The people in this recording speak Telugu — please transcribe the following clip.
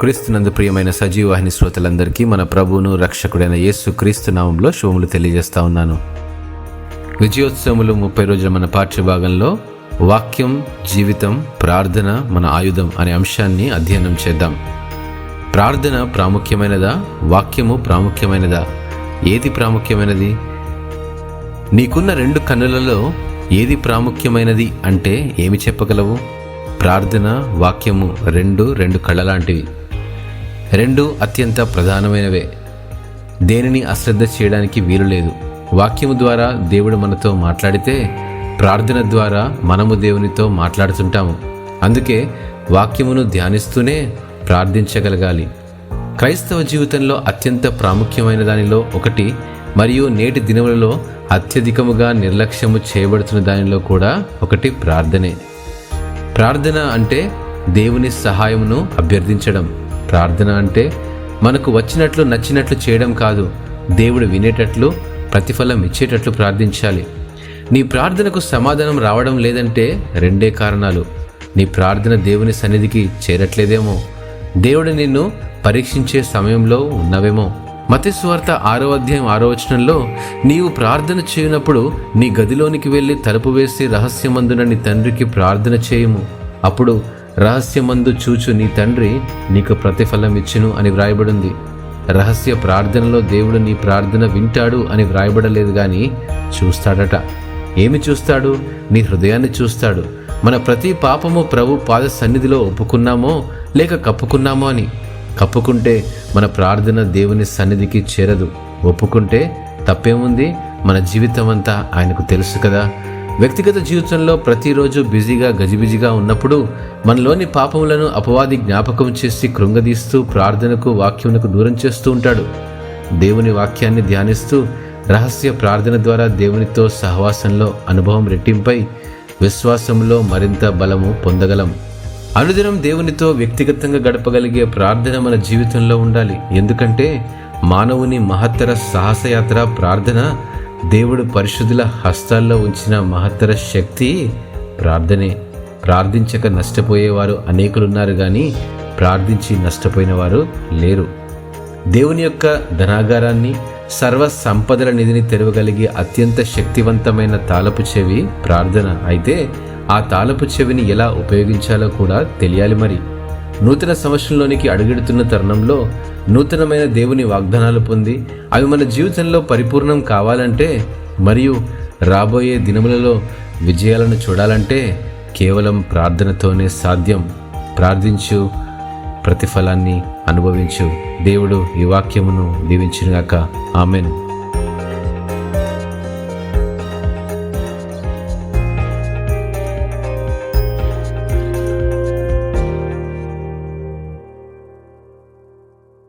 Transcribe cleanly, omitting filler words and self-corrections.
క్రీస్తునందు ప్రియమైన సజీవాహిని శ్రోతలందరికీ మన ప్రభువును రక్షకుడైన యేసు క్రీస్తు నామంలో శుభములు తెలియజేస్తా ఉన్నాను. విజయోత్సవములు 30 రోజుల మన పాఠ్యభాగంలో వాక్యం, జీవితం, ప్రార్థన మన ఆయుధం అనే అంశాన్ని అధ్యయనం చేద్దాం. ప్రార్థన ప్రాముఖ్యమైనదా? వాక్యము ప్రాముఖ్యమైనదా? ఏది ప్రాముఖ్యమైనది? నీకున్న 2 కన్నులలో ఏది ప్రాముఖ్యమైనది అంటే ఏమి చెప్పగలవు? ప్రార్థన, వాక్యము రెండు కళ్ళ లాంటివి. 2 అత్యంత ప్రధానమైనవే. దేనిని అశ్రద్ధ చేయడానికి వీలు లేదు. వాక్యము ద్వారా దేవుడు మనతో మాట్లాడితే ప్రార్థన ద్వారా మనము దేవునితో మాట్లాడుతుంటాము. అందుకే వాక్యమును ధ్యానిస్తూనే ప్రార్థించగలగాలి. క్రైస్తవ జీవితంలో అత్యంత ప్రాముఖ్యమైన దానిలో ఒకటి, మరియు నేటి దినములలో అత్యధికముగా నిర్లక్ష్యము చేయబడుతున్న దానిలో కూడా ఒకటి ప్రార్థనే. ప్రార్థన అంటే దేవుని సహాయమును అభ్యర్థించడం. ప్రార్థన అంటే మనకు వచ్చినట్లు నచ్చినట్లు చేయడం కాదు. దేవుడు వినేటట్లు, ప్రతిఫలం ఇచ్చేటట్లు ప్రార్థించాలి. నీ ప్రార్థనకు సమాధానం రావడం లేదంటే 2 కారణాలు. నీ ప్రార్థన దేవుని సన్నిధికి చేరట్లేదేమో, దేవుడు నిన్ను పరీక్షించే సమయంలో ఉన్నవేమో. మత్తయి సువార్త 6వ అధ్యాయం 6వ వచనంలో, నీవు ప్రార్థన చేయనప్పుడు నీ గదిలోనికి వెళ్ళి తలుపు వేసి రహస్యమందున నీ తండ్రికి ప్రార్థన చేయుము, అప్పుడు రహస్యమందు చూచు నీ తండ్రి నీకు ప్రతిఫలం ఇచ్చును అని వ్రాయబడింది. రహస్య ప్రార్థనలో దేవుడు నీ ప్రార్థన వింటాడు అని వ్రాయబడలేదు, కానీ చూస్తాడట. ఏమి చూస్తాడు? నీ హృదయాన్ని చూస్తాడు. మన ప్రతి పాపము ప్రభు పాద సన్నిధిలో ఒప్పుకున్నామో లేక కప్పుకున్నామో అని. కప్పుకుంటే మన ప్రార్థన దేవుని సన్నిధికి చేరదు. ఒప్పుకుంటే తప్పేముంది? మన జీవితం అంతా ఆయనకు తెలుసు కదా. వ్యక్తిగత జీవితంలో ప్రతిరోజు బిజీగా గజిబిజిగా ఉన్నప్పుడు మనలోని పాపములను అపవాది జ్ఞాపకం చేసి కృంగదీస్తూ ప్రార్థనకు, వాక్యమునకు దూరం చేస్తూ ఉంటాడు. దేవుని వాక్యాన్ని ధ్యానిస్తూ రహస్య ప్రార్థన ద్వారా దేవునితో సహవాసంలో అనుభవం రెట్టింపై విశ్వాసంలో మరింత బలము పొందగలం. అనుదినం దేవునితో వ్యక్తిగతంగా గడపగలిగే ప్రార్థన మన జీవితంలో ఉండాలి. ఎందుకంటే మానవుని మహత్తర సాహసయాత్ర ప్రార్థన. దేవుడు పరిశుద్ధుల హస్తాల్లో ఉంచిన మహత్తర శక్తి ప్రార్థనే. ప్రార్థించక నష్టపోయేవారు అనేకులున్నారు, కానీ ప్రార్థించి నష్టపోయిన వారు లేరు. దేవుని యొక్క ధనాగారాన్ని, సర్వ సంపదల నిధిని తెరవగలిగే అత్యంత శక్తివంతమైన తాళపు చెవి ప్రార్థన. అయితే ఆ తాళపు చెవిని ఎలా ఉపయోగించాలో కూడా తెలియాలి. మరి నూతన సంవత్సరంలోనికి అడుగెడుతున్న తరుణంలో నూతనమైన దేవుని వాగ్దానాలు పొంది అవి మన జీవితంలో పరిపూర్ణం కావాలంటే, మరియు రాబోయే దినములలో విజయాలను చూడాలంటే కేవలం ప్రార్థనతోనే సాధ్యం. ప్రార్థించు, ప్రతిఫలాన్ని అనుభవించు. దేవుడు ఈ వాక్యమును దీవించుగాక. ఆమెన్.